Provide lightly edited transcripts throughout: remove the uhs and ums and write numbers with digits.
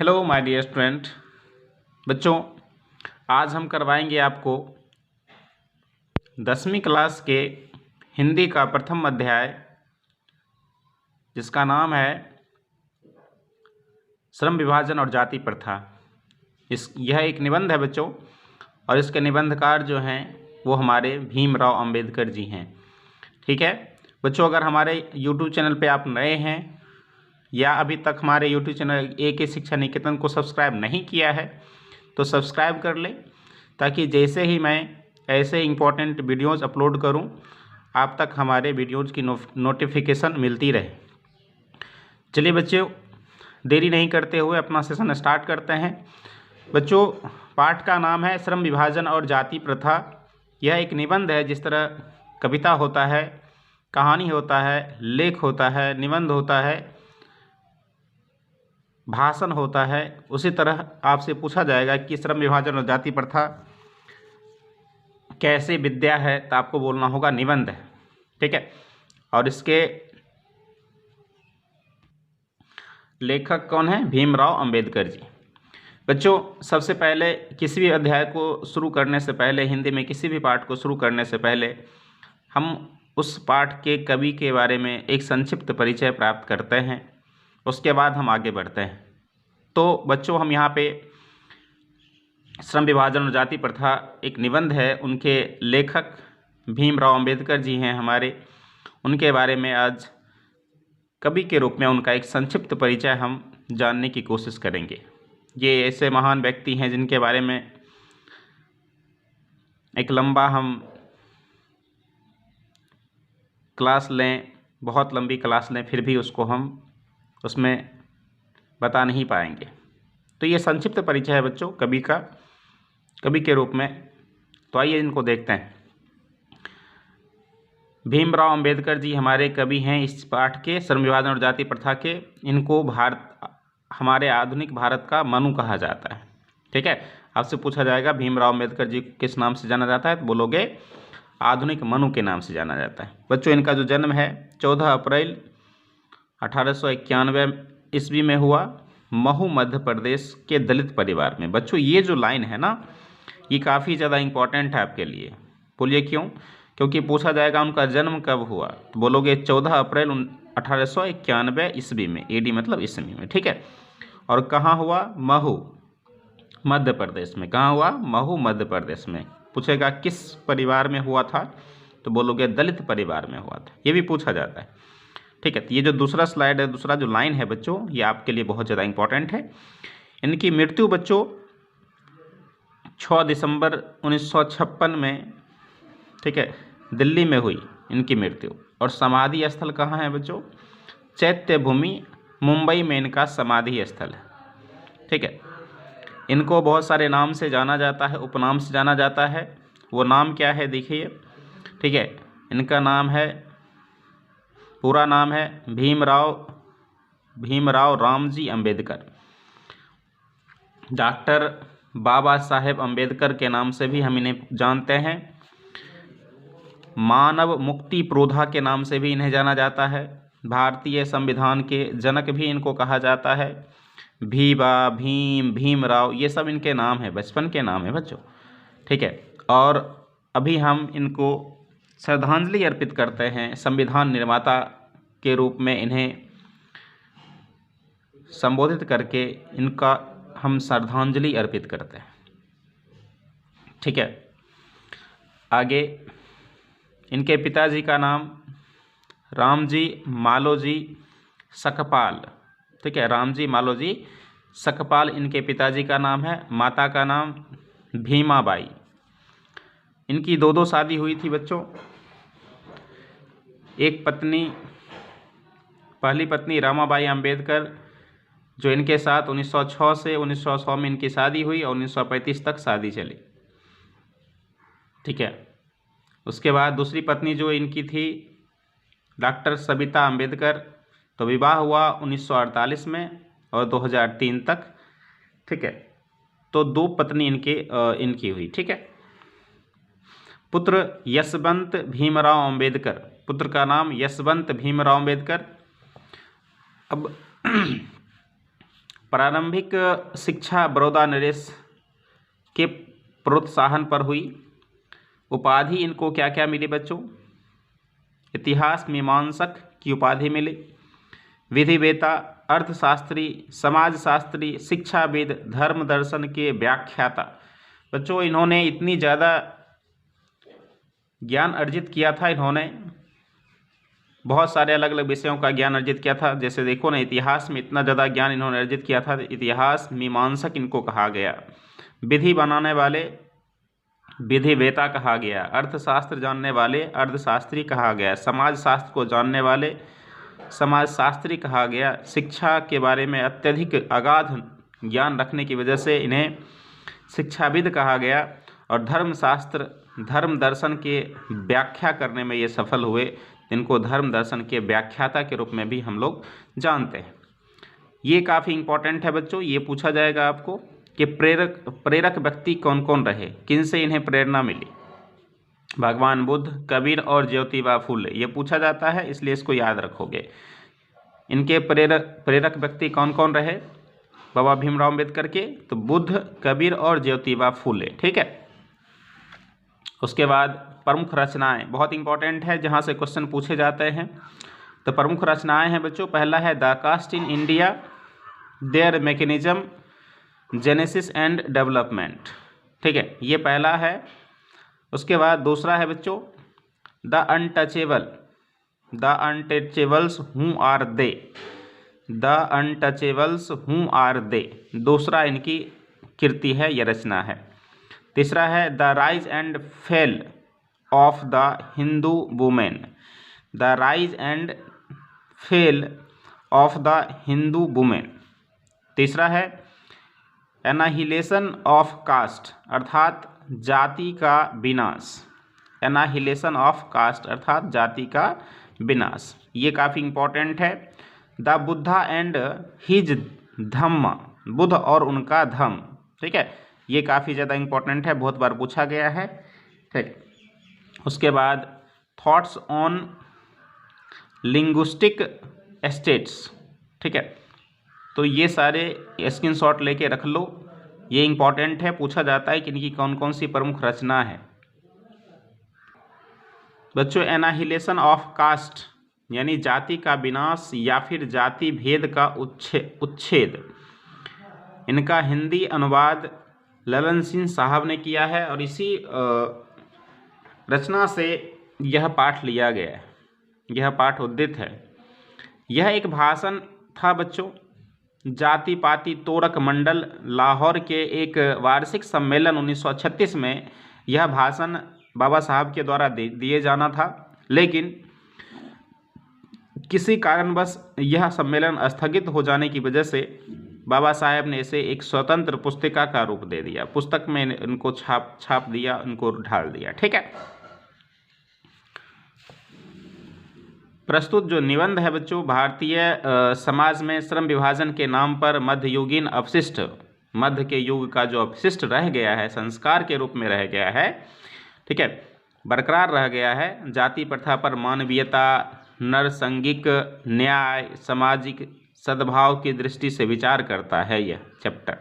Hello my dear student. बच्चों, आज हम करवाएंगे आपको 10वीं क्लास के हिंदी का प्रथम अध्याय, जिसका नाम है श्रम विभाजन और जाति प्रथा। यह एक निबंध है बच्चों, और इसके निबंधकार जो हैं वो हमारे भीमराव अंबेडकर जी हैं। ठीक है बच्चों, अगर हमारे YouTube चैनल पे आप नए हैं या अभी तक हमारे YouTube चैनल AK शिक्षा निकेतन को सब्सक्राइब नहीं किया है तो सब्सक्राइब कर लें, ताकि जैसे ही मैं ऐसे इम्पोर्टेंट वीडियोज़ अपलोड करूं आप तक हमारे वीडियोज़ की नोटिफिकेशन मिलती रहे। चलिए बच्चों, देरी नहीं करते हुए अपना सेशन स्टार्ट करते हैं। बच्चों, पाठ का नाम है श्रम विभाजन और जाति प्रथा। यह एक निबंध है। जिस तरह कविता होता है, कहानी होता है, लेख होता है, निबंध होता है, भाषण होता है, उसी तरह आपसे पूछा जाएगा कि श्रम विभाजन और जाति प्रथा कैसे विद्या है, तो आपको बोलना होगा निबंध है। ठीक है, और इसके लेखक कौन है? भीमराव अंबेडकर जी। बच्चों, सबसे पहले किसी भी अध्याय को शुरू करने से पहले, हिंदी में किसी भी पाठ को शुरू करने से पहले हम उस पाठ के कवि के बारे में एक संक्षिप्त परिचय प्राप्त करते हैं, उसके बाद हम आगे बढ़ते हैं। तो बच्चों, हम यहाँ पे श्रम विभाजन और जाति प्रथा एक निबंध है, उनके लेखक भीमराव अंबेडकर जी हैं हमारे। उनके बारे में आज कवि के रूप में उनका एक संक्षिप्त परिचय हम जानने की कोशिश करेंगे। ये ऐसे महान व्यक्ति हैं जिनके बारे में एक लंबा हम क्लास लें, बहुत लंबी क्लास लें, फिर भी उसको हम उसमें बता नहीं पाएंगे। तो ये संक्षिप्त परिचय है बच्चों कवि का, कवि के रूप में। तो आइए इनको देखते हैं। भीमराव अंबेडकर जी हमारे कवि हैं इस पाठ के, श्रम विभाजन और जाति प्रथा के। इनको हमारे आधुनिक भारत का मनु कहा जाता है। ठीक है, आपसे पूछा जाएगा भीमराव अंबेडकर जी किस नाम से जाना जाता है, तो बोलोगे आधुनिक मनु के नाम से जाना जाता है। बच्चों, इनका जो जन्म है 14 अप्रैल 1891 ईस्वी में हुआ, महू मध्य प्रदेश के दलित परिवार में। बच्चों, ये जो लाइन है ना, ये काफ़ी ज़्यादा इम्पॉर्टेंट है आपके लिए। बोलिए क्यों? क्योंकि पूछा जाएगा उनका जन्म कब हुआ, तो बोलोगे 14 अप्रैल 1891 ईस्वी में। AD मतलब ईस्वी में। ठीक है, और कहाँ हुआ? महू मध्य प्रदेश में। कहाँ हुआ? महू मध्य प्रदेश में। पूछेगा किस परिवार में हुआ था, तो बोलोगे दलित परिवार में हुआ था। ये भी पूछा जाता है। ठीक है, तो ये जो दूसरा स्लाइड है, दूसरा जो लाइन है बच्चों, ये आपके लिए बहुत ज़्यादा इंपॉर्टेंट है। इनकी मृत्यु बच्चों 6 दिसंबर 1956 में, ठीक है, दिल्ली में हुई इनकी मृत्यु। और समाधि स्थल कहाँ है बच्चों? चैत्य भूमि, मुंबई में इनका समाधि स्थल है। ठीक है, इनको बहुत सारे नाम से जाना जाता है, उपनाम से जाना जाता है। वो नाम क्या है देखिए। ठीक है, इनका नाम है, पूरा नाम है भीमराव रामजी अंबेडकर। डॉक्टर बाबा साहेब अंबेडकर के नाम से भी हम इन्हें जानते हैं। मानव मुक्ति प्रोधा के नाम से भी इन्हें जाना जाता है। भारतीय संविधान के जनक भी इनको कहा जाता है। भीबा, भीम, भीमराव, ये सब इनके नाम है, बचपन के नाम है बच्चों। ठीक है, और अभी हम इनको श्रद्धांजलि अर्पित करते हैं। संविधान निर्माता के रूप में इन्हें संबोधित करके इनका हम श्रद्धांजलि अर्पित करते हैं। ठीक है, आगे इनके पिताजी का नाम रामजी मालोजी सकपाल। ठीक है, रामजी मालोजी सकपाल इनके पिताजी का नाम है। माता का नाम भीमाबाई। इनकी दो शादी हुई थी बच्चों। एक पत्नी, पहली पत्नी रमाबाई अंबेडकर, जो इनके साथ 1906 से 1900 में इनकी शादी हुई और 1935 तक शादी चली। ठीक है, उसके बाद दूसरी पत्नी जो इनकी थी डॉक्टर सबिता अंबेडकर, तो विवाह हुआ 1948 में और 2003 तक। ठीक है, तो 2 पत्नी इनकी हुई। ठीक है, पुत्र यशवंत भीमराव अंबेडकर, पुत्र का नाम यशवंत भीमराव अंबेडकर। अब प्रारंभिक शिक्षा बड़ौदा नरेश के प्रोत्साहन पर हुई। उपाधि इनको क्या क्या मिली बच्चों? इतिहास मीमांसक की उपाधि मिली, विधिवेता, अर्थशास्त्री, समाजशास्त्री, शिक्षाविद, धर्म दर्शन के व्याख्याता। बच्चों इन्होंने इतनी ज़्यादा ज्ञान अर्जित किया था, इन्होंने बहुत सारे अलग अलग विषयों का ज्ञान अर्जित किया था। जैसे देखो ना, इतिहास में इतना ज़्यादा ज्ञान इन्होंने अर्जित किया था, इतिहास मीमांसक इनको कहा गया, विधि बनाने वाले विधिवेता कहा गया, अर्थशास्त्र जानने वाले अर्थशास्त्री कहा गया, समाजशास्त्र को जानने वाले समाजशास्त्री कहा गया, शिक्षा के बारे में अत्यधिक अगाध ज्ञान रखने की वजह से इन्हें शिक्षाविद कहा गया, और धर्मशास्त्र धर्म दर्शन के व्याख्या करने में ये सफल हुए, इनको धर्म दर्शन के व्याख्याता के रूप में भी हम लोग जानते हैं। ये काफ़ी इम्पोर्टेंट है बच्चों, ये पूछा जाएगा आपको कि प्रेरक व्यक्ति कौन कौन रहे, किनसे इन्हें प्रेरणा मिली। भगवान बुद्ध, कबीर और ज्योतिबा फुले, ये पूछा जाता है, इसलिए इसको याद रखोगे। इनके प्रेरक व्यक्ति कौन कौन रहे बाबा भीमराव अम्बेडकर के? तो बुद्ध, कबीर और ज्योतिबा फुले, ठीक है। उसके बाद प्रमुख रचनाएं बहुत इंपॉर्टेंट है, जहां से क्वेश्चन पूछे जाते हैं। तो प्रमुख रचनाएं हैं बच्चों, पहला है the caste in India, their mechanism, genesis and development, ठीक है, ये पहला है। उसके बाद दूसरा है बच्चों the untouchables who are they, the untouchables who are they, दूसरा इनकी कृति है, यह रचना है। तीसरा है the rise and fall of the Hindu women, the rise and fall of the Hindu women. तीसरा है एनाहिलेशन ऑफ कास्ट, अर्थात जाति का विनाश, एनाहिलेशन ऑफ कास्ट अर्थात जाति का विनाश, ये काफ़ी इंपॉर्टेंट है। द बुद्धा एंड हिज धम्म, बुद्ध और उनका धम्म, ठीक है, ये काफ़ी ज़्यादा इंपॉर्टेंट है, बहुत बार पूछा गया है, ठीक। उसके बाद थॉट्स ऑन लिंग्विस्टिक स्टेट्स, ठीक है, तो ये सारे स्क्रीनशॉट लेके रख लो, ये इंपॉर्टेंट है, पूछा जाता है कि इनकी कौन कौन सी प्रमुख रचना है। बच्चों एनाहिलेशन ऑफ कास्ट यानी जाति का विनाश या फिर जाति भेद का उच्छेद, इनका हिंदी अनुवाद ललन सिंह साहब ने किया है, और इसी रचना से यह पाठ लिया गया है, यह पाठ उद्धृत है। यह एक भाषण था बच्चों, जाति पाति तोरक मंडल लाहौर के एक वार्षिक सम्मेलन 1936 में यह भाषण बाबा साहब के द्वारा दिए जाना था, लेकिन किसी कारणवश यह सम्मेलन स्थगित हो जाने की वजह से बाबा साहब ने इसे एक स्वतंत्र पुस्तिका का रूप दे दिया, पुस्तक में इनको छाप दिया, इनको ढाल दिया, ठीक है। प्रस्तुत जो निबंध है बच्चों, भारतीय समाज में श्रम विभाजन के नाम पर मध्ययुगीन अपशिष्ट, मध्य के युग का जो अपशिष्ट रह गया है, संस्कार के रूप में रह गया है, ठीक है, बरकरार रह गया है। जाति प्रथा पर मानवीयता, नरसंगिक न्याय, सामाजिक सद्भाव की दृष्टि से विचार करता है यह चैप्टर।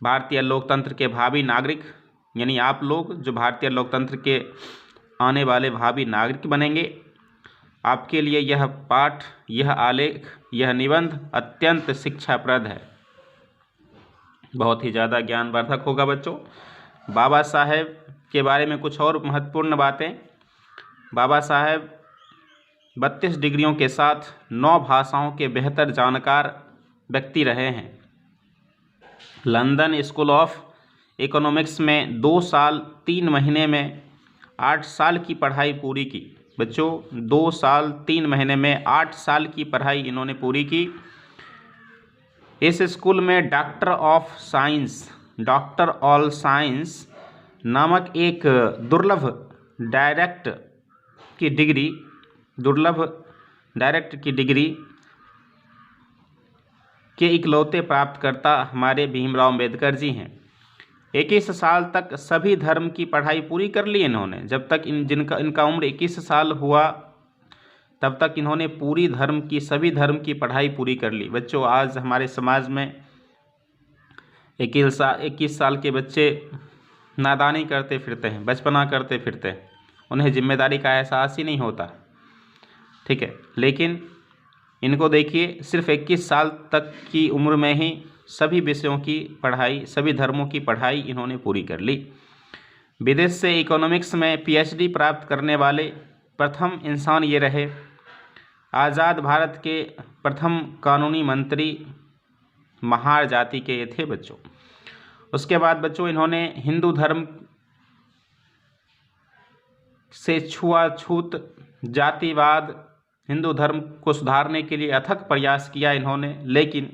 भारतीय लोकतंत्र के भावी नागरिक, यानी आप लोग जो भारतीय लोकतंत्र के आने वाले भावी नागरिक बनेंगे, आपके लिए यह पाठ, यह आलेख, यह निबंध अत्यंत शिक्षाप्रद है, बहुत ही ज़्यादा ज्ञानवर्धक होगा बच्चों। बाबा साहेब के बारे में कुछ और महत्वपूर्ण बातें। बाबा साहेब 32 डिग्रियों के साथ 9 भाषाओं के बेहतर जानकार व्यक्ति रहे हैं। लंदन स्कूल ऑफ इकोनॉमिक्स में 2 साल 3 महीने में 8 साल की पढ़ाई पूरी की। बच्चों 2 साल 3 महीने में 8 साल की पढ़ाई इन्होंने पूरी की। इस स्कूल में doctor of science, doctor all science नामक एक दुर्लभ डायरेक्ट की डिग्री के इकलौते प्राप्तकर्ता हमारे भीमराव अम्बेडकर जी हैं। 21 साल तक सभी धर्म की पढ़ाई पूरी कर ली इन्होंने। जब तक इनका उम्र 21 साल हुआ तब तक इन्होंने सभी धर्म की पढ़ाई पूरी कर ली। बच्चों आज हमारे समाज में 21 साल के बच्चे नादानी करते फिरते हैं, बचपना करते फिरते हैं, उन्हें जिम्मेदारी का एहसास ही नहीं होता, ठीक है। लेकिन इनको देखिए, सिर्फ 21 साल तक की उम्र में ही सभी विषयों की पढ़ाई, सभी धर्मों की पढ़ाई इन्होंने पूरी कर ली। विदेश से इकोनॉमिक्स में पीएचडी प्राप्त करने वाले प्रथम इंसान ये रहे। आज़ाद भारत के प्रथम कानूनी मंत्री महार जाति के ये थे बच्चों। उसके बाद बच्चों इन्होंने हिंदू धर्म से छुआछूत, जातिवाद, हिंदू धर्म को सुधारने के लिए अथक प्रयास किया इन्होंने, लेकिन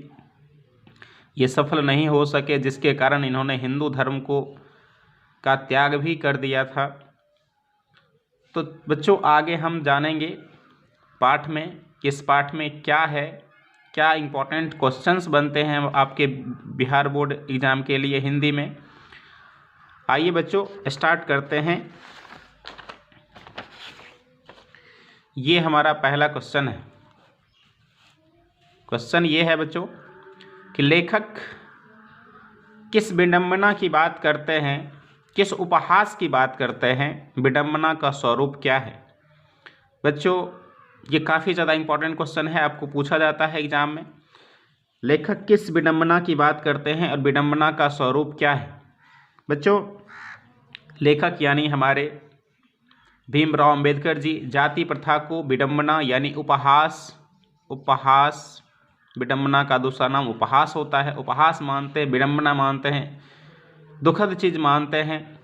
ये सफल नहीं हो सके, जिसके कारण इन्होंने हिंदू धर्म का त्याग भी कर दिया था। तो बच्चों आगे हम जानेंगे पाठ में, इस पाठ में क्या है, क्या इम्पोर्टेंट क्वेश्चंस बनते हैं आपके बिहार बोर्ड एग्ज़ाम के लिए हिंदी में। आइए बच्चों स्टार्ट करते हैं। ये हमारा पहला क्वेश्चन है। क्वेश्चन ये है बच्चों कि लेखक किस विडंबना की बात करते हैं, किस उपहास की बात करते हैं, विडंबना का स्वरूप क्या है। बच्चों ये काफ़ी ज़्यादा इम्पोर्टेंट क्वेश्चन है, आपको पूछा जाता है एग्जाम में। लेखक किस विडंबना की बात करते हैं और विडंबना का स्वरूप क्या है। बच्चों लेखक यानी हमारे भीमराव अंबेडकर जी जाति प्रथा को विडंबना यानी उपहास, विडंबना का दूसरा नाम उपहास होता है। उपहास मानते हैं, विडंबना मानते हैं, दुखद चीज़ मानते हैं।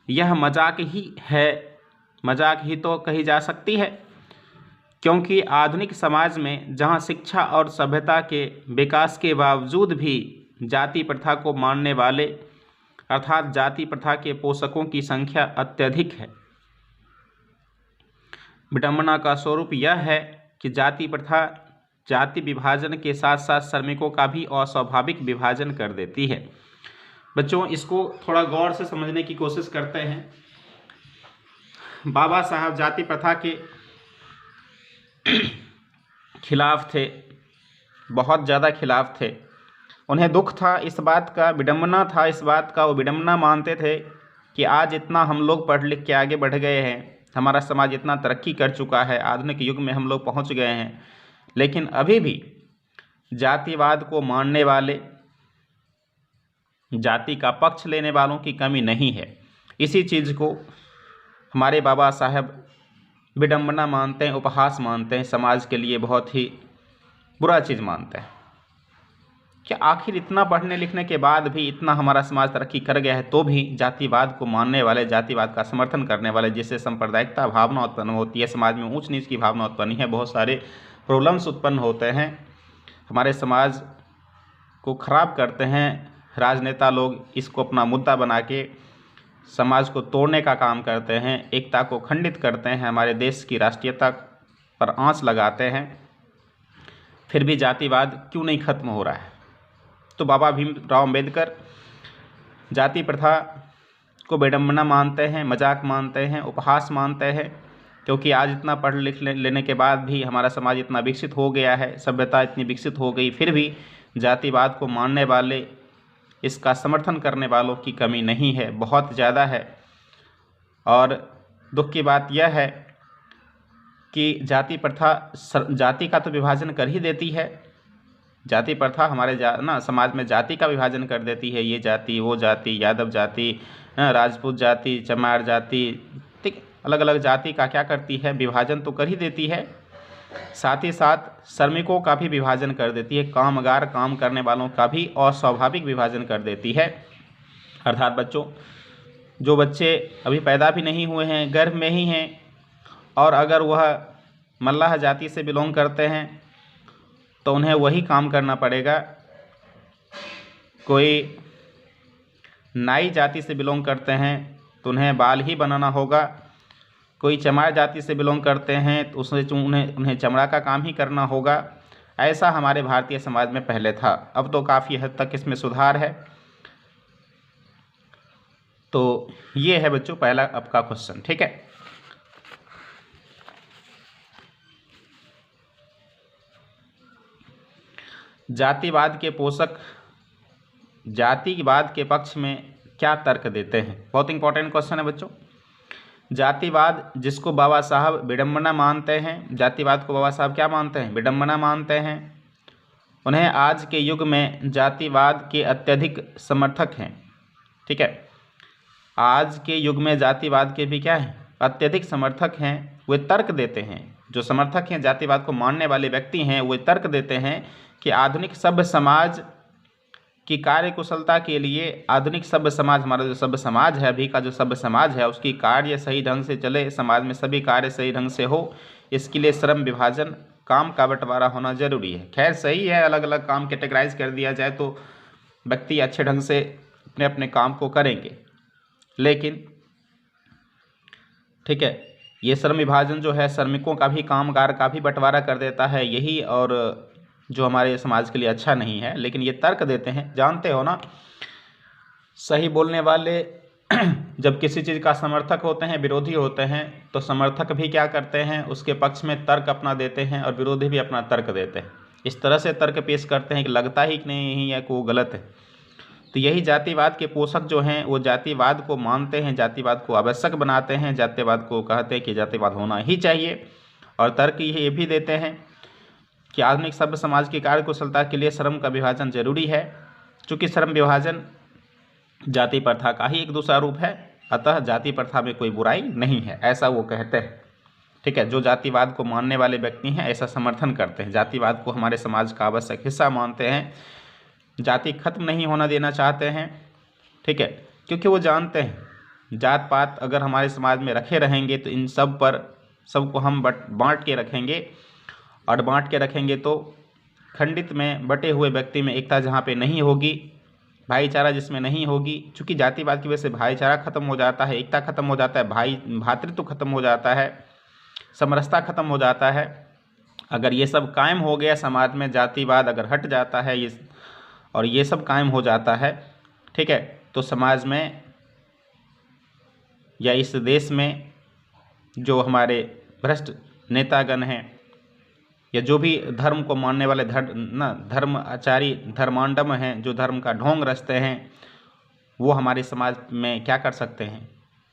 यह मजाक ही है, मजाक ही तो कही जा सकती है, क्योंकि आधुनिक समाज में जहां शिक्षा और सभ्यता के विकास के बावजूद भी जाति प्रथा को मानने वाले अर्थात जाति प्रथा के पोषकों की संख्या अत्यधिक है। विडंबना का स्वरूप यह है कि जाति प्रथा जाति विभाजन के साथ साथ श्रमिकों का भी अस्वाभाविक विभाजन कर देती है। बच्चों इसको थोड़ा गौर से समझने की कोशिश करते हैं। बाबा साहब जाति प्रथा के खिलाफ थे, बहुत ज़्यादा खिलाफ थे। उन्हें दुख था इस बात का, विडंबना था इस बात का, वो विडंबना मानते थे कि आज इतना हम लोग पढ़ लिख के आगे बढ़ गए हैं, हमारा समाज इतना तरक्की कर चुका है, आधुनिक युग में हम लोग पहुंच गए हैं, लेकिन अभी भी जातिवाद को मानने वाले, जाति का पक्ष लेने वालों की कमी नहीं है। इसी चीज़ को हमारे बाबा साहब विडंबना मानते हैं, उपहास मानते हैं, समाज के लिए बहुत ही बुरा चीज़ मानते हैं। कि आखिर इतना पढ़ने लिखने के बाद भी, इतना हमारा समाज तरक्की कर गया है तो भी जातिवाद को मानने वाले, जातिवाद का समर्थन करने वाले, जिससे सांप्रदायिकता भावना उत्पन्न होती है, समाज में ऊंच नीच की भावना उत्पन्न है, बहुत सारे प्रॉब्लम्स उत्पन्न होते हैं, हमारे समाज को खराब करते हैं। राजनेता लोग इसको अपना मुद्दा बना के समाज को तोड़ने का काम करते हैं, एकता को खंडित करते हैं, हमारे देश की राष्ट्रीयता पर आंच लगाते हैं। फिर भी जातिवाद क्यों नहीं खत्म हो रहा है। तो बाबा भीमराव अंबेडकर जाति प्रथा को विडंबना मानते हैं, मजाक मानते हैं, उपहास मानते हैं, क्योंकि आज इतना पढ़ लिख लेने के बाद भी हमारा समाज इतना विकसित हो गया है, सभ्यता इतनी विकसित हो गई, फिर भी जातिवाद को मानने वाले, इसका समर्थन करने वालों की कमी नहीं है, बहुत ज़्यादा है। और दुख की बात यह है कि जाति प्रथा जाति का तो विभाजन कर ही देती है। जाति प्रथा हमारे समाज में जाति का विभाजन कर देती है, ये जाति वो जाति, यादव जाति, राजपूत जाति, चमार जाति, ठीक, अलग अलग जाति का क्या करती है, विभाजन तो कर ही देती है। साथ ही साथ श्रमिकों का भी विभाजन कर देती है, कामगार काम करने वालों का भी अस्वाभाविक विभाजन कर देती है। अर्थात बच्चों जो बच्चे अभी पैदा भी नहीं हुए हैं, गर्भ में ही हैं, और अगर वह मल्लाह जाति से बिलोंग करते हैं तो उन्हें वही काम करना पड़ेगा। कोई नाई जाति से बिलोंग करते हैं तो उन्हें बाल ही बनाना होगा। कोई चमार जाति से बिलोंग करते हैं तो उन्हें चमड़ा का काम ही करना होगा। ऐसा हमारे भारतीय समाज में पहले था, अब तो काफ़ी हद तक इसमें सुधार है। तो ये है बच्चों पहला आपका क्वेश्चन, ठीक है। जातिवाद के पोषक जातिवाद के पक्ष में क्या तर्क देते हैं। बहुत इंपॉर्टेंट क्वेश्चन है बच्चों। जातिवाद जिसको बाबा साहब विडंबना मानते हैं, जातिवाद को बाबा साहब क्या मानते हैं, विडंबना मानते हैं। उन्हें आज के युग में जातिवाद के अत्यधिक समर्थक हैं। ठीक है, आज के युग में जातिवाद के भी क्या है, अत्यधिक समर्थक हैं। वे तर्क देते हैं, जो समर्थक हैं जातिवाद को मानने वाले व्यक्ति हैं, वे तर्क देते हैं कि आधुनिक सभ्य समाज की कार्य कुशलता के लिए, आधुनिक सभ्य समाज, हमारा जो सभ्य समाज है अभी का जो सभ्य समाज है, उसकी कार्य सही ढंग से चले, समाज में सभी कार्य सही ढंग से हो, इसके लिए श्रम विभाजन, काम का बंटवारा होना जरूरी है। खैर सही है, अलग अलग काम कैटेगराइज कर दिया जाए तो व्यक्ति अच्छे ढंग से अपने अपने काम को करेंगे, लेकिन ठीक है, ये श्रम विभाजन जो है श्रमिकों का भी, कामगार का भी बंटवारा कर देता है यही, और जो हमारे समाज के लिए अच्छा नहीं है। लेकिन ये तर्क देते हैं, जानते हो ना, सही बोलने वाले जब किसी चीज़ का समर्थक होते हैं, विरोधी होते हैं, तो समर्थक भी क्या करते हैं, उसके पक्ष में तर्क अपना देते हैं और विरोधी भी अपना तर्क देते हैं। इस तरह से तर्क पेश करते हैं कि लगता ही नहीं है कि वो गलत है। तो यही जातिवाद के पोषक जो हैं वो जातिवाद को मानते हैं, जातिवाद को आवश्यक बनाते हैं, जातिवाद को कहते हैं कि जातिवाद होना ही चाहिए। और तर्क ये भी देते हैं कि आधुनिक सभ्य समाज की कार्य कुशलता के लिए श्रम का विभाजन जरूरी है। चूँकि श्रम विभाजन जाति प्रथा का ही एक दूसरा रूप है, अतः जाति प्रथा में कोई बुराई नहीं है, ऐसा वो कहते हैं। ठीक है, जो जातिवाद को मानने वाले व्यक्ति हैं ऐसा समर्थन करते हैं, जातिवाद को हमारे समाज का आवश्यक हिस्सा मानते हैं, जाति खत्म नहीं होना देना चाहते हैं। ठीक है, क्योंकि वो जानते हैं जात पात अगर हमारे समाज में रखे रहेंगे तो इन सब पर, सबको हम बांट के रखेंगे, और बांट के रखेंगे तो खंडित में, बटे हुए व्यक्ति में एकता जहाँ पे नहीं होगी, भाईचारा जिसमें नहीं होगी, चूँकि जातिवाद की वजह से भाईचारा खत्म हो जाता है, एकता खत्म हो जाता है, भातृत्व खत्म हो जाता है, समरसता खत्म हो जाता है। अगर ये सब कायम हो गया समाज में, जातिवाद अगर हट जाता है ये, और ये सब कायम हो जाता है, ठीक है, तो समाज में या इस देश में जो हमारे भ्रष्ट नेतागण हैं या जो भी धर्म को मानने वाले धर्म आचारी, धर्मांडम हैं, जो धर्म का ढोंग रचते हैं, वो हमारे समाज में क्या कर सकते हैं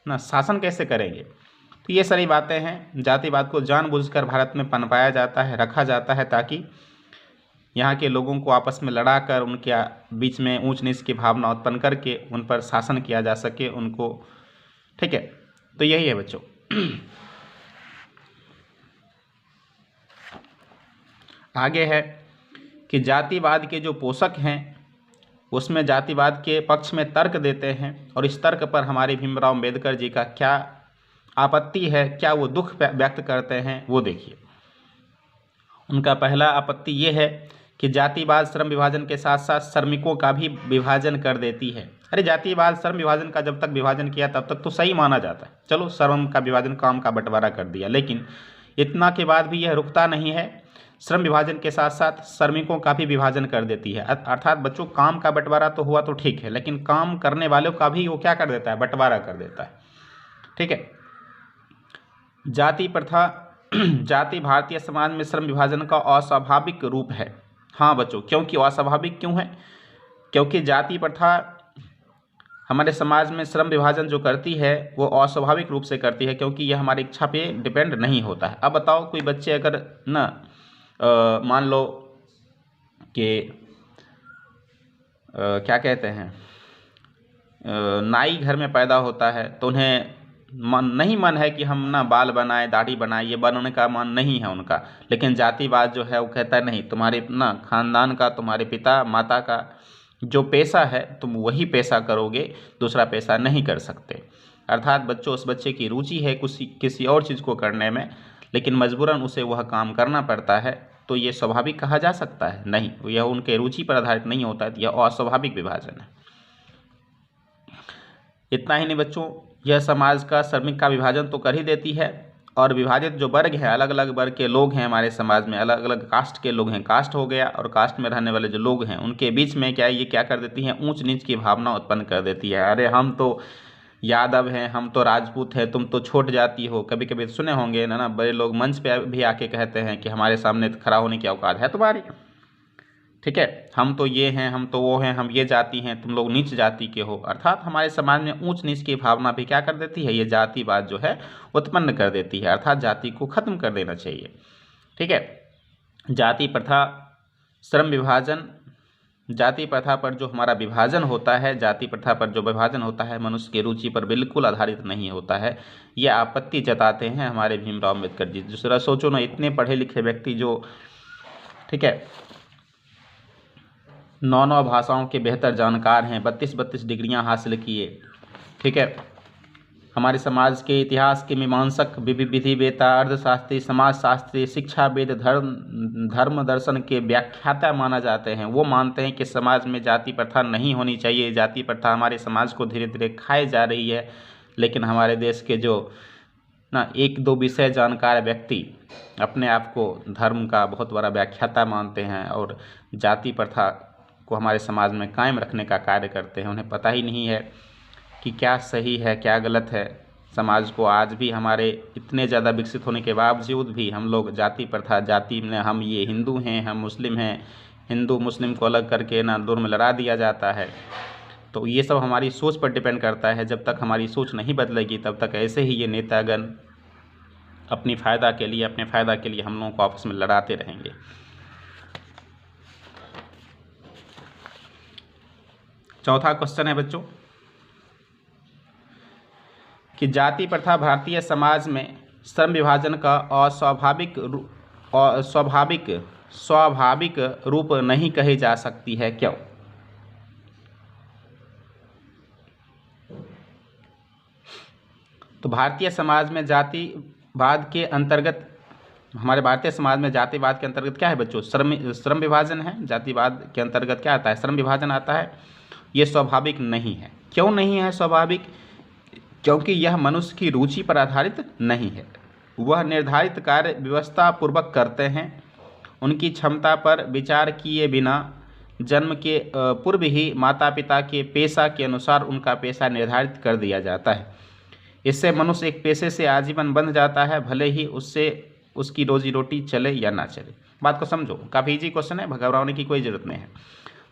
ना, शासन कैसे करेंगे। तो ये सारी बातें हैं। जातिवाद को जानबूझकर भारत में पनपाया जाता है, रखा जाता है, ताकि यहाँ के लोगों को आपस में लड़ाकर उनके बीच में ऊंच नीच की भावना उत्पन्न करके उन पर शासन किया जा सके उनको। ठीक है, तो यही है बच्चों। आगे है कि जातिवाद के जो पोषक हैं उसमें जातिवाद के पक्ष में तर्क देते हैं, और इस तर्क पर हमारे भीमराव अम्बेडकर जी का क्या आपत्ति है, क्या वो दुख व्यक्त करते हैं, वो देखिए। उनका पहला आपत्ति ये है कि जातिवाद श्रम विभाजन के साथ साथ श्रमिकों का भी विभाजन कर देती है। अरे जातिवाद श्रम विभाजन का जब तक विभाजन किया तब तक तो सही माना जाता है, चलो श्रम का विभाजन, काम का बंटवारा कर दिया, लेकिन इतना के बाद भी यह रुकता नहीं है, श्रम विभाजन के साथ साथ श्रमिकों का भी विभाजन कर देती है। अर्थात बच्चों, काम का बंटवारा तो हुआ तो ठीक है, लेकिन काम करने वालों का भी वो क्या कर देता है, बंटवारा कर देता है। ठीक है, जाति प्रथा, जाति भारतीय समाज में श्रम विभाजन का अस्वाभाविक रूप है। हाँ बच्चों, क्योंकि अस्वाभाविक क्यों है, क्योंकि जाति प्रथा हमारे समाज में श्रम विभाजन जो करती है वो अस्वाभाविक रूप से करती है, क्योंकि यह हमारी इच्छा पे डिपेंड नहीं होता है। अब बताओ, कोई बच्चे अगर ना मान लो कि क्या कहते हैं, नाई घर में पैदा होता है तो उन्हें मन है कि हम ना बाल बनाए, दाढ़ी बनाए, ये बनाने का मन नहीं है उनका, लेकिन जातिवाद जो है वो कहता है नहीं, तुम्हारे ना खानदान का, तुम्हारे पिता माता का जो पेशा है तुम वही पेशा करोगे, दूसरा पेशा नहीं कर सकते। अर्थात बच्चों, उस बच्चे की रुचि है किसी और चीज़ को करने में, लेकिन मजबूरन उसे वह काम करना पड़ता है, तो ये स्वाभाविक कहा जा सकता है? नहीं, यह उनके रुचि पर आधारित नहीं होता है, यह अस्वाभाविक विभाजन है। इतना ही नहीं बच्चों, यह समाज का श्रमिक का विभाजन तो कर ही देती है, और विभाजित जो वर्ग हैं, अलग अलग वर्ग के लोग हैं हमारे समाज में, अलग अलग कास्ट के लोग हैं, कास्ट हो गया, और कास्ट में रहने वाले जो लोग हैं उनके बीच में क्या कर देती हैं, ऊंच नीच की भावना उत्पन्न कर देती है। अरे हम तो यादव हैं, हम तो राजपूत हैं, तुम तो छोट जाती हो। कभी कभी सुने होंगे ना, बड़े लोग मंच पे भी आके कहते हैं कि हमारे सामने खड़ा होने की औकात है तुम्हारी। ठीक है, हम तो ये हैं, हम तो वो हैं, हम ये जाति हैं, तुम लोग नीच जाति के हो। अर्थात हमारे समाज में ऊंच नीच की भावना भी क्या कर देती है, ये जातिवाद जो है उत्पन्न कर देती है। अर्थात जाति को खत्म कर देना चाहिए। ठीक है, जाति प्रथा, श्रम विभाजन, जाति प्रथा पर जो हमारा विभाजन होता है, जाति प्रथा पर जो विभाजन होता है मनुष्य की रुचि पर बिल्कुल आधारित नहीं होता है। ये आपत्ति जताते हैं हमारे भीमराव अम्बेडकर जी। दूसरा सोचो ना, इतने पढ़े लिखे व्यक्ति जो, ठीक है, 9 भाषाओं के बेहतर जानकार हैं, 32 डिग्रियां हासिल किए। ठीक है, हमारे समाज के इतिहास के मीमांसक, विधिवेता, अर्थशास्त्री, समाजशास्त्री, शिक्षाविद, धर्म दर्शन के व्याख्याता माना जाते हैं। वो मानते हैं कि समाज में जाति प्रथा नहीं होनी चाहिए। जाति प्रथा हमारे समाज को धीरे धीरे खाए जा रही है। लेकिन हमारे देश के जो ना 1-2 विषय जानकार व्यक्ति अपने आप को धर्म का बहुत बड़ा व्याख्याता मानते हैं और जाति प्रथा को हमारे समाज में कायम रखने का कार्य करते हैं। उन्हें पता ही नहीं है कि क्या सही है क्या गलत है। समाज को आज भी हमारे इतने ज़्यादा विकसित होने के बावजूद भी हम लोग जाति प्रथा, जाति में हम ये हिंदू हैं, हम मुस्लिम हैं, हिंदू मुस्लिम को अलग करके ना दौर में लड़ा दिया जाता है। तो ये सब हमारी सोच पर डिपेंड करता है। जब तक हमारी सोच नहीं बदलेगी तब तक ऐसे ही ये नेतागण अपने फ़ायदा के लिए हम लोगों को आपस में लड़ाते रहेंगे। चौथा क्वेश्चन है बच्चों कि जाति प्रथा भारतीय समाज में श्रम विभाजन का स्वाभाविक रूप नहीं कही जा सकती है, क्यों? तो भारतीय समाज में जातिवाद के अंतर्गत, हमारे भारतीय समाज में जातिवाद के अंतर्गत क्या है बच्चों? श्रम विभाजन है। जातिवाद के अंतर्गत क्या आता है? श्रम विभाजन आता है। ये स्वाभाविक नहीं है। क्यों नहीं है स्वाभाविक? क्योंकि यह मनुष्य की रुचि पर आधारित नहीं है। वह निर्धारित कार्य व्यवस्था पूर्वक करते हैं। उनकी क्षमता पर विचार किए बिना जन्म के पूर्व ही माता पिता के पेशा के अनुसार उनका पेशा निर्धारित कर दिया जाता है। इससे मनुष्य एक पेशे से आजीवन बंध जाता है, भले ही उससे उसकी रोजी रोटी चले या ना चले। बात को समझो, काफ़ी इजी क्वेश्चन है, घबराने की कोई ज़रूरत नहीं है।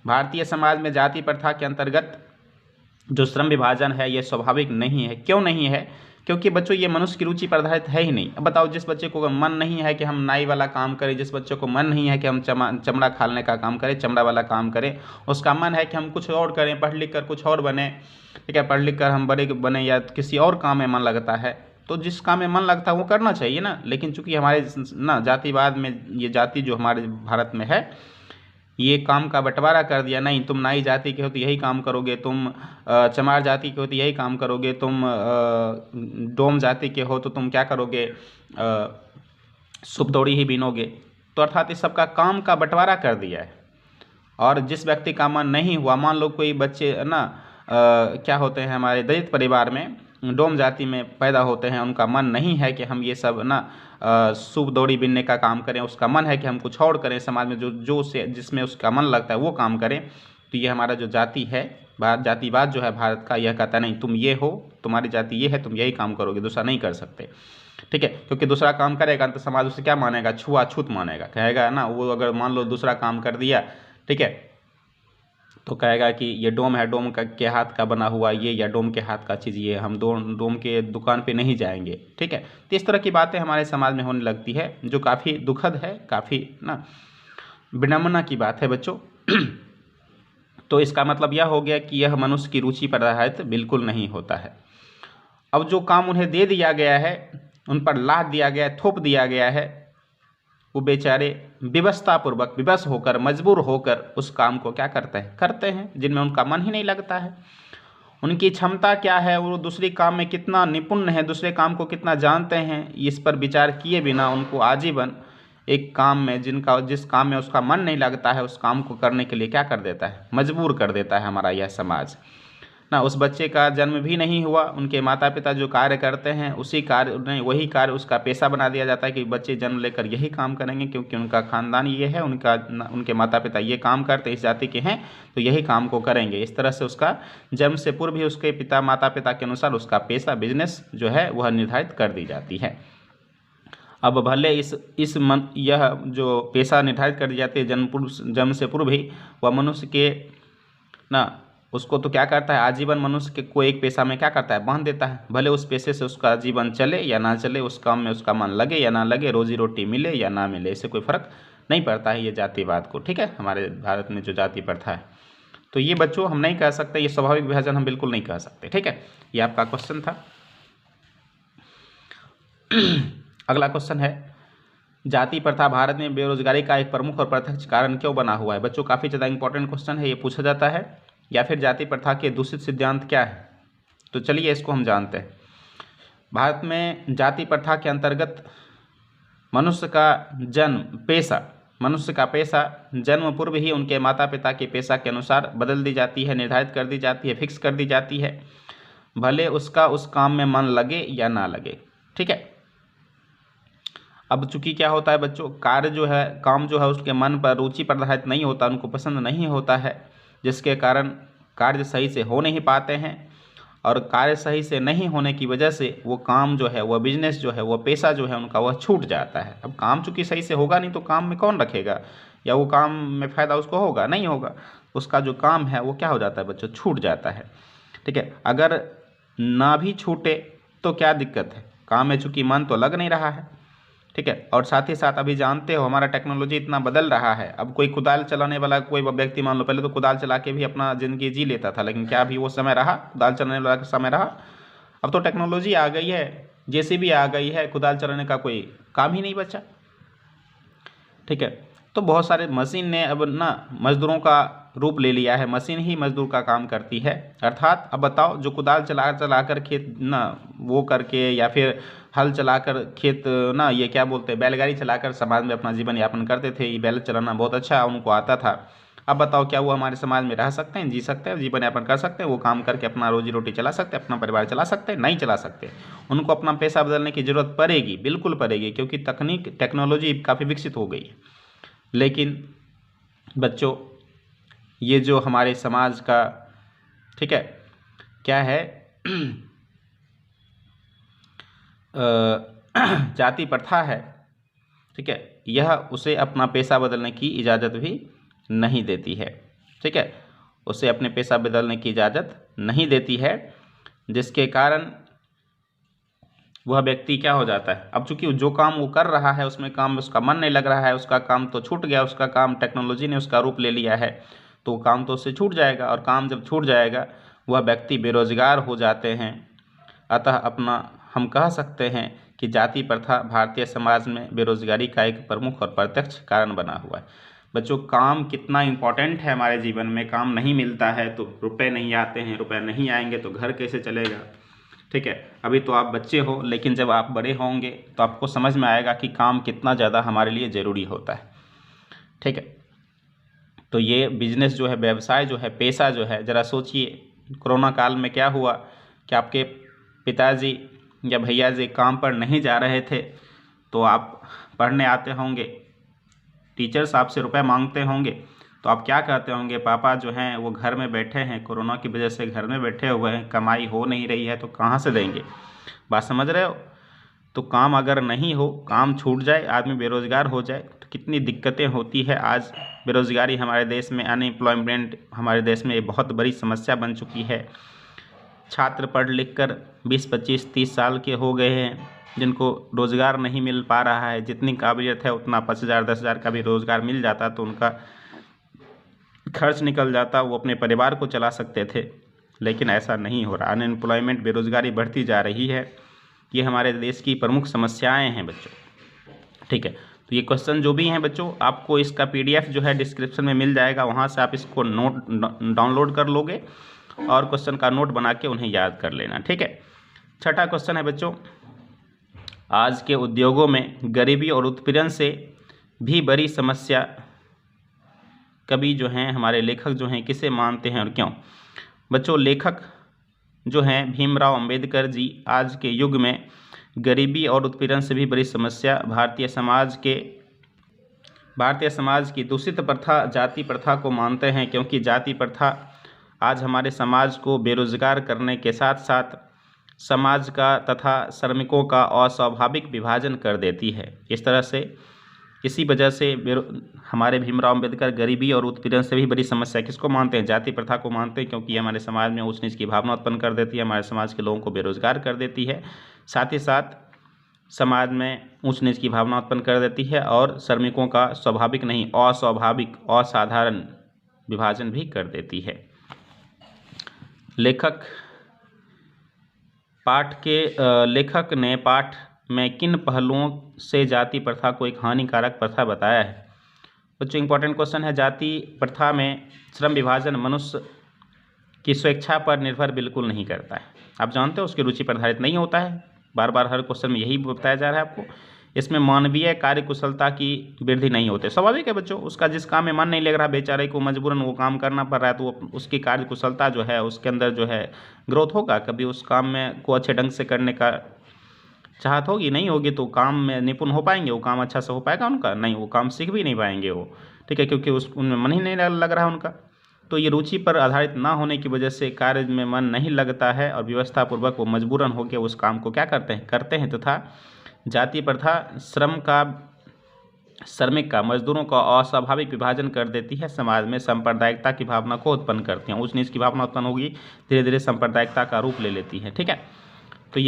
भारतीय समाज में जाति प्रथा के अंतर्गत जो श्रम विभाजन है ये स्वाभाविक नहीं है। क्यों नहीं है? क्योंकि बच्चों ये मनुष्य की रुचि पर आधारित है ही नहीं। अब बताओ, जिस बच्चे को मन नहीं है कि हम नाई वाला काम करें, जिस बच्चे को मन नहीं है कि हम चमड़ा खालने का काम करें, चमड़ा वाला काम करें, उसका मन है कि हम कुछ और करें, पढ़ लिख कर कुछ और बने, ठीक है, पढ़ लिख कर हम बड़े बने या किसी और काम में मन लगता है, तो जिस काम में मन लगता है वो करना चाहिए ना। लेकिन चूंकि हमारे ना जातिवाद में ये जाति जो हमारे भारत में है ये काम का बंटवारा कर दिया। नहीं, तुम नाई जाति के हो तो यही काम करोगे, तुम चमार जाति के हो तो यही काम करोगे, तुम डोम जाति के हो तो तुम क्या करोगे, सुपदौड़ी ही बीनोगे। तो अर्थात इस सबका काम का बंटवारा कर दिया है। और जिस व्यक्ति का मन नहीं हुआ, मान लो कोई बच्चे ना क्या होते हैं हमारे दलित परिवार में, डोम जाति में पैदा होते हैं, उनका मन नहीं है कि हम ये सब ना सूप दौड़ी बिनने का काम करें, उसका मन है कि हम कुछ और करें, समाज में जो से जिसमें उसका मन लगता है वो काम करें। तो ये हमारा जो जाति है, जातिवाद जो है भारत का, यह कहता नहीं तुम ये हो, तुम्हारी जाति ये है, तुम यही काम करोगे, दूसरा नहीं कर सकते। ठीक है, क्योंकि दूसरा काम करेगा तो समाज उसे क्या मानेगा? छुआछूत मानेगा, कहेगा ना। वो अगर मान लो दूसरा काम कर दिया, ठीक है, तो कहेगा कि ये डोम है, डोम के हाथ का बना हुआ ये, या डोम के हाथ का चीज़ ये, हम डोम के दुकान पे नहीं जाएंगे। ठीक है, तो इस तरह की बातें हमारे समाज में होने लगती है, जो काफ़ी दुखद है, काफ़ी ना विडंबना की बात है बच्चों। तो इसका मतलब यह हो गया कि यह मनुष्य की रुचि पर आधारित बिल्कुल नहीं होता है। अब जो काम उन्हें दे दिया गया है, उन पर लाद दिया गया है, थोप दिया गया है, वो बेचारे विवशतापूर्वक, विवश होकर, मजबूर होकर उस काम को क्या करते हैं जिनमें उनका मन ही नहीं लगता है। उनकी क्षमता क्या है, वो दूसरे काम में कितना निपुण है, दूसरे काम को कितना जानते हैं, इस पर विचार किए बिना उनको आजीवन एक काम में जिस काम में उसका मन नहीं लगता है उस काम को करने के लिए क्या कर देता है? मजबूर कर देता है हमारा यह समाज ना। उस बच्चे का जन्म भी नहीं हुआ, उनके माता पिता जो कार्य करते हैं उसी कार्य नहीं, वही कार्य उसका पेशा बना दिया जाता है कि बच्चे जन्म लेकर यही काम करेंगे, क्योंकि उनका खानदान ये है, उनके माता पिता ये काम करते इस जाति के हैं तो यही काम को करेंगे। इस तरह से उसका जन्म से पूर्व ही उसके माता पिता के अनुसार उसका पेशा, बिजनेस जो है वह निर्धारित कर दी जाती है। अब भले यह जो पेशा निर्धारित कर दी जाती है जन्म से पूर्व ही, वह मनुष्य के ना उसको तो क्या करता है, आजीवन मनुष्य के को एक पेशा में क्या करता है, बांध देता है। भले उस पेशे से उसका जीवन चले या ना चले, उस काम में उसका मन लगे या ना लगे, रोजी रोटी मिले या ना मिले, इससे कोई फर्क नहीं पड़ता है ये जातिवाद को। ठीक है, हमारे भारत में जो जाति प्रथा है, तो ये बच्चों हम नहीं कह सकते, ये स्वाभाविक विभाजन हम बिल्कुल नहीं कह सकते। ठीक है, ये आपका क्वेश्चन था। अगला क्वेश्चन है, जाति प्रथा भारत में बेरोजगारी का एक प्रमुख और प्रत्यक्ष कारण क्यों बना हुआ है। बच्चों काफ़ी ज़्यादा इंपॉर्टेंट क्वेश्चन है, ये पूछा जाता है। या फिर जाति प्रथा के दूषित सिद्धांत क्या है, तो चलिए इसको हम जानते हैं। भारत में जाति प्रथा के अंतर्गत मनुष्य का पेशा जन्म पूर्व ही उनके माता पिता के पेशा के अनुसार बदल दी जाती है, निर्धारित कर दी जाती है, फिक्स कर दी जाती है, भले उसका उस काम में मन लगे या ना लगे। ठीक है, अब चूंकि क्या होता है बच्चों, काम जो है उसके मन पर रुचि प्रधारित नहीं होता, उनको पसंद नहीं होता है, जिसके कारण कार्य सही से हो नहीं पाते हैं, और कार्य सही से नहीं होने की वजह से वो काम जो है, वह बिजनेस जो है, वह पेशा जो है उनका, वह छूट जाता है। अब काम चूंकि सही से होगा नहीं तो काम में कौन रखेगा, या वो काम में फ़ायदा उसको होगा नहीं होगा, उसका जो काम है वो क्या हो जाता है बच्चों, छूट जाता है। ठीक है, अगर ना भी छूटे तो क्या दिक्कत है, काम में चूंकि मन तो लग नहीं रहा है। ठीक है, और साथ ही साथ अभी जानते हो हमारा टेक्नोलॉजी इतना बदल रहा है। अब कोई कुदाल चलाने वाला कोई व्यक्ति मान लो, पहले तो कुदाल चला के भी अपना ज़िंदगी जी लेता था, लेकिन क्या अभी वो समय रहा, कुदाल चलाने वाला का समय रहा। अब तो टेक्नोलॉजी आ गई है, जेसीबी आ गई है, कुदाल चलाने का कोई काम ही नहीं बचा। ठीक है, तो बहुत सारे मशीन ने अब ना मजदूरों का रूप ले लिया है, मशीन ही मजदूर का काम करती है। अर्थात अब बताओ, जो कुदाल चला कर खेत ना वो करके, या फिर हल चलाकर खेत ना, ये क्या बोलते हैं, बैलगाड़ी चलाकर समाज में अपना जीवन यापन करते थे, ये बैल चलाना बहुत अच्छा उनको आता था। अब बताओ क्या वो हमारे समाज में रह सकते हैं, जी सकते हैं, जीवन यापन कर सकते हैं, वो काम करके अपना रोजी रोटी चला सकते हैं, अपना परिवार चला सकते हैं, नहीं चला सकते। उनको अपना पेशा बदलने की ज़रूरत पड़ेगी, बिल्कुल पड़ेगी, क्योंकि टेक्नोलॉजी काफ़ी विकसित हो गई है। लेकिन बच्चों, ये जो हमारे समाज का, ठीक है, क्या है जाति प्रथा है, ठीक है, यह उसे अपना पेशा बदलने की इजाज़त भी नहीं देती है। ठीक है, उसे अपने पेशा बदलने की इजाज़त नहीं देती है, जिसके कारण वह व्यक्ति क्या हो जाता है, अब चूंकि जो काम वो कर रहा है उसमें काम उसका मन नहीं लग रहा है, उसका काम तो छूट गया, उसका काम टेक्नोलॉजी ने उसका रूप ले लिया है, तो काम तो उससे छूट जाएगा, और काम जब छूट जाएगा वह व्यक्ति बेरोजगार हो जाते हैं। अतः हम कह सकते हैं कि जाति प्रथा भारतीय समाज में बेरोजगारी का एक प्रमुख और प्रत्यक्ष कारण बना हुआ है। बच्चों, काम कितना इम्पोर्टेंट है हमारे जीवन में, काम नहीं मिलता है तो रुपए नहीं आते हैं, रुपए नहीं आएंगे तो घर कैसे चलेगा। ठीक है, अभी तो आप बच्चे हो, लेकिन जब आप बड़े होंगे तो आपको समझ में आएगा कि काम कितना ज़्यादा हमारे लिए ज़रूरी होता है। ठीक है, तो ये बिजनेस जो है, व्यवसाय जो है, पेशा जो है, ज़रा सोचिए कोरोना काल में क्या हुआ कि आपके पिताजी या भैया जी काम पर नहीं जा रहे थे, तो आप पढ़ने आते होंगे, टीचर्स आपसे रुपए मांगते होंगे, तो आप क्या कहते होंगे, पापा जो हैं वो घर में बैठे हैं, कोरोना की वजह से घर में बैठे हुए हैं, कमाई हो नहीं रही है, तो कहाँ से देंगे। बात समझ रहे हो। तो काम अगर नहीं हो, काम छूट जाए, आदमी बेरोज़गार हो जाए, तो कितनी दिक्कतें होती है। आज बेरोज़गारी हमारे देश में, अनएम्प्लॉयमेंट हमारे देश में एक बहुत बड़ी समस्या बन चुकी है। छात्र पढ़ लिख कर 20, 25, 30 साल के हो गए हैं, जिनको रोज़गार नहीं मिल पा रहा है। जितनी काबिलियत है उतना 5,000, 10,000 का भी रोज़गार मिल जाता तो उनका खर्च निकल जाता, वो अपने परिवार को चला सकते थे, लेकिन ऐसा नहीं हो रहा। अनएम्प्लॉयमेंट, बेरोज़गारी बढ़ती जा रही है। ये हमारे देश की प्रमुख समस्याएं हैं बच्चों। ठीक है, तो ये क्वेश्चन जो भी हैं बच्चों, आपको इसका PDF जो है डिस्क्रिप्शन में मिल जाएगा, वहाँ से आप इसको डाउनलोड कर लोगे और क्वेश्चन का नोट बना के उन्हें याद कर लेना। ठीक है, छठा क्वेश्चन है बच्चों, आज के उद्योगों में गरीबी और उत्पीड़न से भी बड़ी समस्या कवि जो हैं, हमारे लेखक जो हैं, किसे मानते हैं और क्यों। बच्चों, लेखक जो हैं भीमराव अंबेडकर जी आज के युग में गरीबी और उत्पीड़न से भी बड़ी समस्या भारतीय समाज की दूषित प्रथा जाति प्रथा को मानते हैं, क्योंकि जाति प्रथा आज हमारे समाज को बेरोजगार करने के साथ साथ समाज का तथा श्रमिकों का अस्वाभाविक विभाजन कर देती है। इस तरह से इसी वजह से हमारे भीमराव अम्बेडकर गरीबी और उत्पीड़न से भी बड़ी समस्या किसको मानते हैं? जाति प्रथा को मानते हैं, क्योंकि हमारे समाज में ऊंच नीच की भावना उत्पन्न कर देती है, हमारे समाज के लोगों को बेरोजगार कर देती है, साथ ही साथ समाज में ऊंच नीच की भावना उत्पन्न कर देती है और श्रमिकों का स्वाभाविक नहीं अस्वाभाविक असाधारण विभाजन भी कर देती है। लेखक ने पाठ में किन पहलुओं से जाति प्रथा को एक हानिकारक प्रथा बताया है? बच्चों इंपॉर्टेंट क्वेश्चन है। जाति प्रथा में श्रम विभाजन मनुष्य की स्वेच्छा पर निर्भर बिल्कुल नहीं करता है। आप जानते हो उसकी रुचि पर आधारित नहीं होता है। बार बार हर क्वेश्चन में यही बताया जा रहा है आपको। इसमें मानवीय कार्य कुशलता की वृद्धि नहीं होती। स्वाभाविक है बच्चों, उसका जिस काम में मन नहीं लग रहा, बेचारे को मजबूरन वो काम करना पड़ रहा है, तो उसकी कार्य कुशलता जो है उसके अंदर जो है ग्रोथ होगा। कभी उस काम में को अच्छे ढंग से करने का चाहत होगी, नहीं होगी तो काम में निपुण हो पाएंगे? वो काम अच्छा से हो पाएगा उनका? नहीं, वो काम सीख भी नहीं पाएंगे वो, ठीक है, क्योंकि उनमें मन ही नहीं लग रहा है उनका। तो ये रुचि पर आधारित ना होने की वजह से कार्य में मन नहीं लगता है और व्यवस्थापूर्वक वो मजबूरन होकर उस काम को क्या करते हैं तथा जाति प्रथा श्रमिक का मजदूरों का अस्वाभाविक विभाजन कर देती है। समाज में सांप्रदायिकता की भावना को उत्पन्न करती है। ऊंच नीच की भावना उत्पन्न होगी, धीरे धीरे सांप्रदायिकता का रूप ले लेती है, ठीक है। तो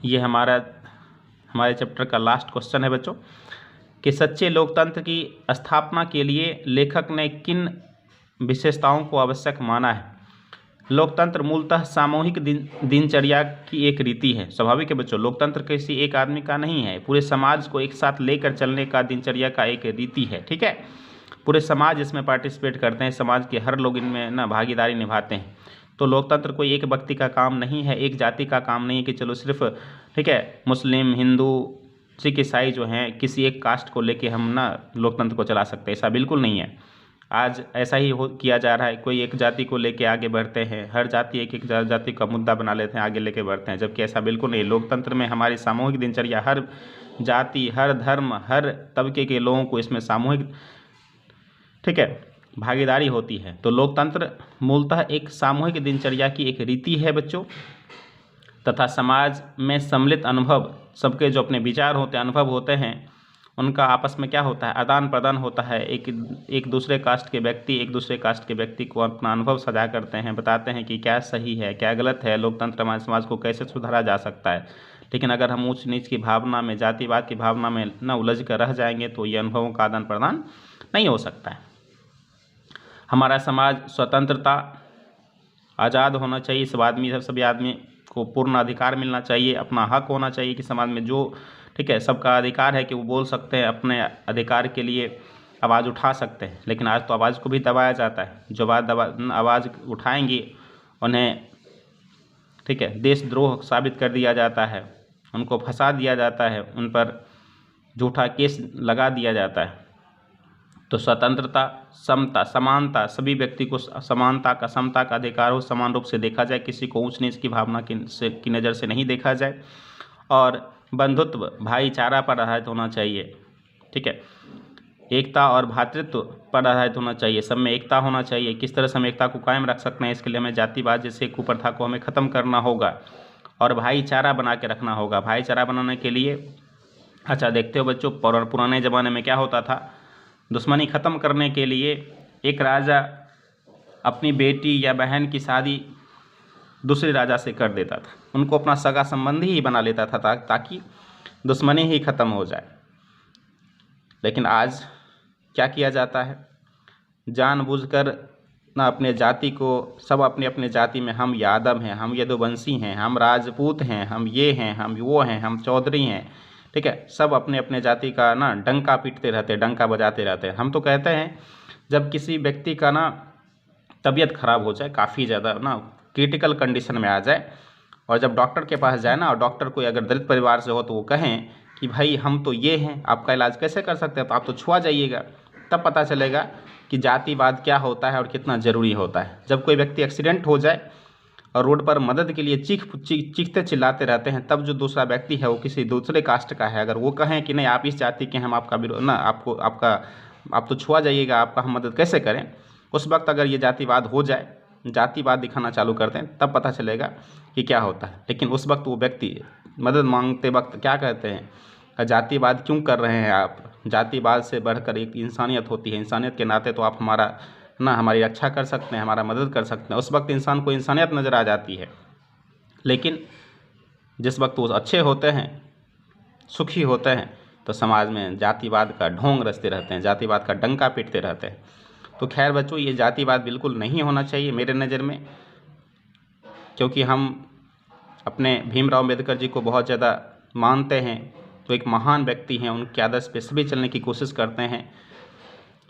ये हमारे चैप्टर का लास्ट क्वेश्चन है बच्चों कि सच्चे लोकतंत्र की स्थापना के लिए लेखक ने किन विशेषताओं को आवश्यक माना है? लोकतंत्र मूलतः सामूहिक दिनचर्या की एक रीति है। स्वाभाविक है बच्चों, लोकतंत्र किसी एक आदमी का नहीं है, पूरे समाज को एक साथ लेकर चलने का दिनचर्या का एक रीति है, ठीक है। पूरे समाज इसमें पार्टिसिपेट करते हैं, समाज के हर लोग इनमें ना भागीदारी निभाते हैं। तो लोकतंत्र कोई एक व्यक्ति का काम नहीं है, एक जाति का काम नहीं है कि चलो सिर्फ, ठीक है, मुस्लिम, हिंदू, सिख, ईसाई जो हैं किसी एक कास्ट को लेके हम ना लोकतंत्र को चला सकते हैं, ऐसा बिल्कुल नहीं है। आज ऐसा ही किया जा रहा है, कोई एक जाति को लेके आगे बढ़ते हैं, हर जाति एक जाति का मुद्दा बना लेते हैं, आगे लेके बढ़ते हैं, जबकि ऐसा बिल्कुल नहीं। लोकतंत्र में हमारी सामूहिक दिनचर्या, हर जाति, हर धर्म, हर तबके के लोगों को इसमें सामूहिक, ठीक है, भागीदारी होती है। तो लोकतंत्र मूलतः एक सामूहिक दिनचर्या की एक रीति है बच्चों, तथा समाज में सम्मिलित अनुभव, सबके जो अपने विचार होते हैं, अनुभव होते हैं, उनका आपस में क्या होता है? आदान प्रदान होता है। एक दूसरे कास्ट के व्यक्ति एक दूसरे कास्ट के व्यक्ति को अपना अनुभव साझा करते हैं, बताते हैं कि क्या सही है, क्या गलत है, लोकतंत्र हमारे समाज को कैसे सुधारा जा सकता है। लेकिन अगर हम ऊंच नीच की भावना में, जातिवाद की भावना में न उलझ कर रह जाएंगे तो ये अनुभवों का आदान प्रदान नहीं हो सकता है। हमारा समाज स्वतंत्रता, आज़ाद होना चाहिए, सभी आदमी को पूर्ण अधिकार मिलना चाहिए, अपना हक होना चाहिए कि समाज में जो, ठीक है, सबका अधिकार है कि वो बोल सकते हैं, अपने अधिकार के लिए आवाज़ उठा सकते हैं। लेकिन आज तो आवाज़ को भी दबाया जाता है। जो आवाज़ उठाएंगी उन्हें, ठीक है, देशद्रोह साबित कर दिया जाता है, उनको फंसा दिया जाता है, उन पर झूठा केस लगा दिया जाता है। तो स्वतंत्रता, समता, समानता, सभी व्यक्ति को समानता का, समता का अधिकार हो, समान रूप से देखा जाए, किसी को ऊंच नीच की भावना की नज़र से नहीं देखा जाए, और बंधुत्व, भाईचारा पर आधारित होना चाहिए, ठीक है, एकता और भ्रातृत्व पर आधारित होना चाहिए, सब में एकता होना चाहिए। किस तरह से हम एकता को कायम रख सकते हैं? इसके लिए हमें जातिवाद जैसे कुप्रथा को हमें ख़त्म करना होगा और भाईचारा बना के रखना होगा। भाईचारा बनाने के लिए, अच्छा देखते हो बच्चों, पुराने ज़माने में क्या होता था? दुश्मनी ख़त्म करने के लिए एक राजा अपनी बेटी या बहन की शादी दूसरे राजा से कर देता था, उनको अपना सगा संबंधी ही बना लेता था ताकि दुश्मनी ही ख़त्म हो जाए। लेकिन आज क्या किया जाता है? जानबूझकर ना अपने जाति को, सब अपने अपने जाति में, हम यादव हैं, हम यदुवंशी हैं, हम राजपूत हैं, हम ये हैं, हम वो हैं, हम चौधरी हैं, ठीक है, सब अपने अपने जाति का ना डंका पीटते रहते हैं, डंका बजाते रहते हैं। हम तो कहते हैं जब किसी व्यक्ति का ना तबीयत खराब हो जाए, काफ़ी ज़्यादा ना क्रिटिकल कंडीशन में आ जाए, और जब डॉक्टर के पास जाए ना, और डॉक्टर कोई अगर दलित परिवार से हो तो वो कहें कि भाई हम तो ये हैं, आपका इलाज कैसे कर सकते हैं, तो आप तो छुआ जाइएगा, तब पता चलेगा कि जातिवाद क्या होता है और कितना ज़रूरी होता है। जब कोई व्यक्ति एक्सीडेंट हो जाए और रोड पर मदद के लिए चीखते चिल्लाते रहते हैं, तब जो दूसरा व्यक्ति है वो किसी दूसरे कास्ट का है, अगर वो कहें कि नहीं आप इस जाति के, हम आपका विरोध ना, आप तो छुआ जाइएगा, आपका हम मदद कैसे करें, उस वक्त अगर ये जातिवाद हो जाए जातिवाद दिखाना चालू करते हैं तब पता चलेगा कि क्या होता है। लेकिन उस वक्त वो व्यक्ति मदद मांगते वक्त क्या कहते हैं, जातिवाद क्यों कर रहे हैं आप, जातिवाद से बढ़कर एक इंसानियत होती है, इंसानियत के नाते तो आप हमारी रक्षा कर सकते हैं, हमारा मदद कर सकते हैं। उस वक्त इंसान को इंसानियत नज़र आ जाती है। लेकिन जिस वक्त वो अच्छे होते हैं, सुखी होते हैं, तो समाज में जातिवाद का ढोंग रचते रहते हैं, जातिवाद का डंका पीटते रहते हैं। तो खैर बच्चों, ये जातिवाद बिल्कुल नहीं होना चाहिए मेरे नज़र में, क्योंकि हम अपने भीमराव अम्बेडकर जी को बहुत ज़्यादा मानते हैं। तो एक महान व्यक्ति हैं, उनके आदर्श पे सभी चलने की कोशिश करते हैं,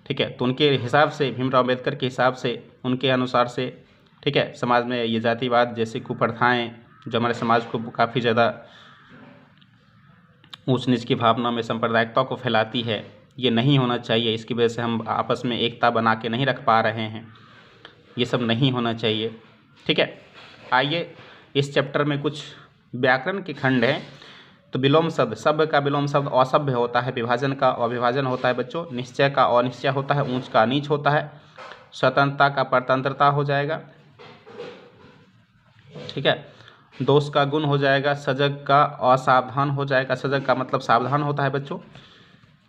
ठीक है। तो उनके हिसाब से, भीमराव अम्बेडकर के हिसाब से, उनके अनुसार से, ठीक है, समाज में ये जातिवाद जैसी कुप्रथाएं जो हमारे समाज को काफ़ी ज़्यादा ऊंच नीच की भावना में सांप्रदायिकता को फैलाती है, ये नहीं होना चाहिए। इसकी वजह से हम आपस में एकता बना के नहीं रख पा रहे हैं, ये सब नहीं होना चाहिए, ठीक है। आइए, इस चैप्टर में कुछ व्याकरण के खंड हैं। तो विलोम शब्द, सभ्य का विलोम शब्द असभ्य होता है, विभाजन का अविभाजन होता है बच्चों, निश्चय का अनिश्चय होता है, ऊंच का नीच होता है, स्वतंत्रता का परतंत्रता हो जाएगा, ठीक है। दोष का गुण हो जाएगा, सजग का असावधान हो जाएगा। सजग का मतलब सावधान होता है बच्चों,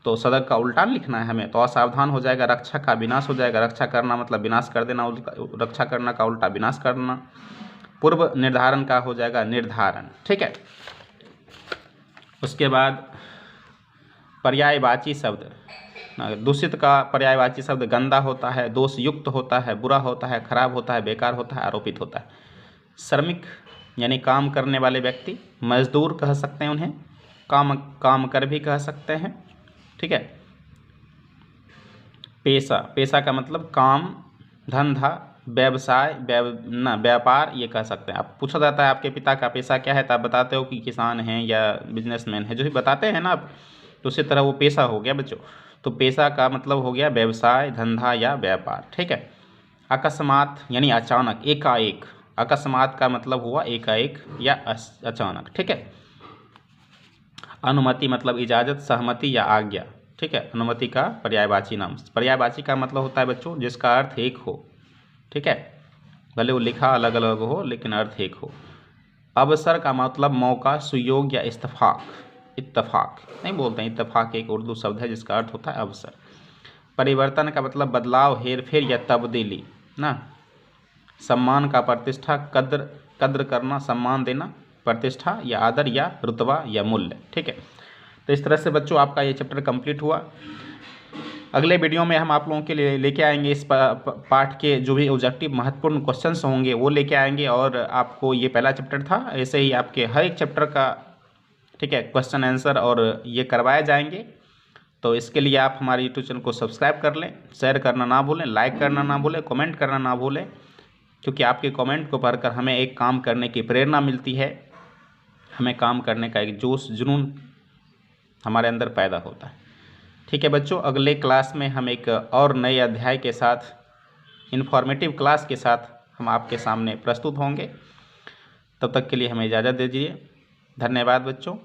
तो सजग का उल्टा लिखना है हमें, तो असावधान हो जाएगा। रक्षा का विनाश हो जाएगा, रक्षा करना मतलब विनाश कर देना, रक्षा करना का उल्टा विनाश करना। पूर्व निर्धारण का हो जाएगा निर्धारण, ठीक है। उसके बाद पर्यायवाची शब्द, दूषित का पर्यायवाची शब्द गंदा होता है, दोष युक्त होता है, बुरा होता है, खराब होता है, बेकार होता है, आरोपित होता है। श्रमिक यानी काम करने वाले व्यक्ति, मजदूर कह सकते हैं उन्हें, काम कर भी कह सकते हैं, ठीक है। पेशा, पेशा का मतलब काम, धंधा, व्यवसाय, व्यापार, ये कह सकते हैं। आप पूछा जाता है आपके पिता का पेशा क्या है, तो आप बताते हो कि किसान हैं या बिजनेसमैन है, जो भी बताते हैं ना आप, तो उसी तरह वो पेशा हो गया बच्चों। तो पेशा का मतलब हो गया व्यवसाय, धंधा या व्यापार, ठीक है। अकस्मात यानी अचानक, एकाएक, अकस्मात का मतलब हुआ एकाएक या अचानक, ठीक है। अनुमति मतलब इजाज़त, सहमति या आज्ञा, ठीक है। अनुमति का पर्यायवाची नाम। पर्यायवाची का मतलब होता है बच्चों जिसका अर्थ एक हो, ठीक है, भले वो लिखा अलग अलग हो लेकिन अर्थ एक हो। अवसर का मतलब मौका, सुयोग या इत्तेफाक, इत्तेफाक नहीं बोलते हैं, इत्तेफाक एक उर्दू शब्द है जिसका अर्थ होता है अवसर। परिवर्तन का मतलब बदलाव, हेरफेर या तब्दीली ना। सम्मान का प्रतिष्ठा, कद्र करना, सम्मान देना, प्रतिष्ठा या आदर या रुतबा या मूल्य, ठीक है। तो इस तरह से बच्चों आपका ये चैप्टर कंप्लीट हुआ। अगले वीडियो में हम आप लोगों के लिए लेके आएंगे इस पाठ के जो भी ऑब्जेक्टिव महत्वपूर्ण क्वेश्चंस होंगे वो लेके आएंगे, और आपको ये पहला चैप्टर था, ऐसे ही आपके हर एक चैप्टर का, ठीक है, क्वेश्चन आंसर और ये करवाए जाएंगे। तो इसके लिए आप हमारे यूट्यूब चैनल को सब्सक्राइब कर लें, शेयर करना ना भूलें, लाइक करना ना भूलें, कमेंट करना ना भूलें, क्योंकि आपके कमेंट को पढ़कर हमें एक काम करने की प्रेरणा मिलती है, हमें काम करने का एक जोश जुनून हमारे अंदर पैदा होता है, ठीक है बच्चों। अगले क्लास में हम एक और नए अध्याय के साथ, इन्फॉर्मेटिव क्लास के साथ हम आपके सामने प्रस्तुत होंगे। तब तक के लिए हमें इजाज़त दीजिए। धन्यवाद बच्चों।